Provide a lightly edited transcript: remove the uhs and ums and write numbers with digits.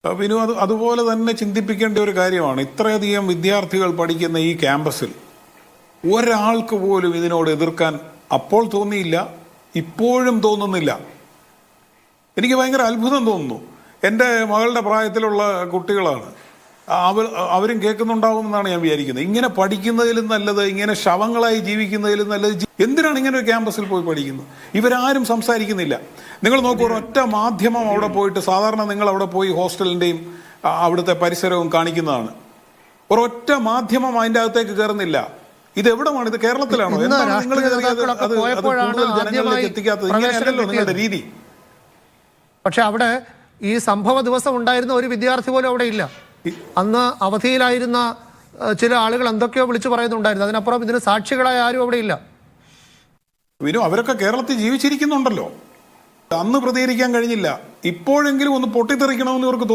വിനു, അതുപോലെ തന്നെ ചിന്തിപ്പിക്കേണ്ട ഒരു കാര്യമാണ്. ഇത്രയധികം വിദ്യാർത്ഥികൾ പഠിക്കുന്ന ഈ ക്യാമ്പസിൽ ഒരാൾക്ക് പോലും ഇതിനോട് എതിർക്കാൻ അപ്പോൾ തോന്നിയില്ല, ഇപ്പോഴും തോന്നുന്നില്ല. എനിക്ക് ഭയങ്കര അത്ഭുതം തോന്നുന്നു. എൻ്റെ മകളുടെ പ്രായത്തിലുള്ള കുട്ടികളാണ്, അവരും കേൾക്കുന്നുണ്ടാവുമെന്നാണ് ഞാൻ വിചാരിക്കുന്നത്. ഇങ്ങനെ പഠിക്കുന്നതിലും നല്ലത് ഇങ്ങനെ ശവങ്ങളായി ജീവിക്കുന്നതിലും നല്ലത് എന്തിനാണ് ഇങ്ങനെ ഒരു ക്യാമ്പസിൽ പോയി പഠിക്കുന്നത്? ഇവരാരും സംസാരിക്കുന്നില്ല. നിങ്ങൾ നോക്കൂ, ഒരൊറ്റ മാധ്യമം അവിടെ പോയിട്ട്, സാധാരണ നിങ്ങൾ അവിടെ പോയി ഹോസ്റ്റലിൻ്റെയും അവിടുത്തെ പരിസരവും കാണിക്കുന്നതാണ്. ഒരൊറ്റ മാധ്യമം അതിൻ്റെ അകത്തേക്ക് കയറുന്നില്ല. ഇത് എവിടമാണ്? ഇത് കേരളത്തിലാണോ? എന്താണ് നിങ്ങൾ ജനങ്ങളിലേക്ക് എത്തിക്കാത്തത്? ഇങ്ങനെയല്ലല്ലോ നിങ്ങളുടെ രീതി. പക്ഷെ അവിടെ ഈ സംഭവ ദിവസം ഉണ്ടായിരുന്ന ഒരു വിദ്യാർത്ഥി പോലും അവിടെ ഇല്ല. അന്ന് അവധിയിലായിരുന്ന ചില ആളുകൾ എന്തൊക്കെയോ വിളിച്ചു പറയുന്നുണ്ടായിരുന്നു. അതിനപ്പുറം ഇതിന് സാക്ഷികളായ ആരും അവിടെ ഇല്ല. വിനു, അവരൊക്കെ കേരളത്തിൽ ജീവിച്ചിരിക്കുന്നുണ്ടല്ലോ. അന്ന് പ്രതികരിക്കാൻ കഴിഞ്ഞില്ല. ഇപ്പോഴെങ്കിലും ഒന്ന് പൊട്ടിത്തെറിക്കണമെന്ന് ഇവർക്ക്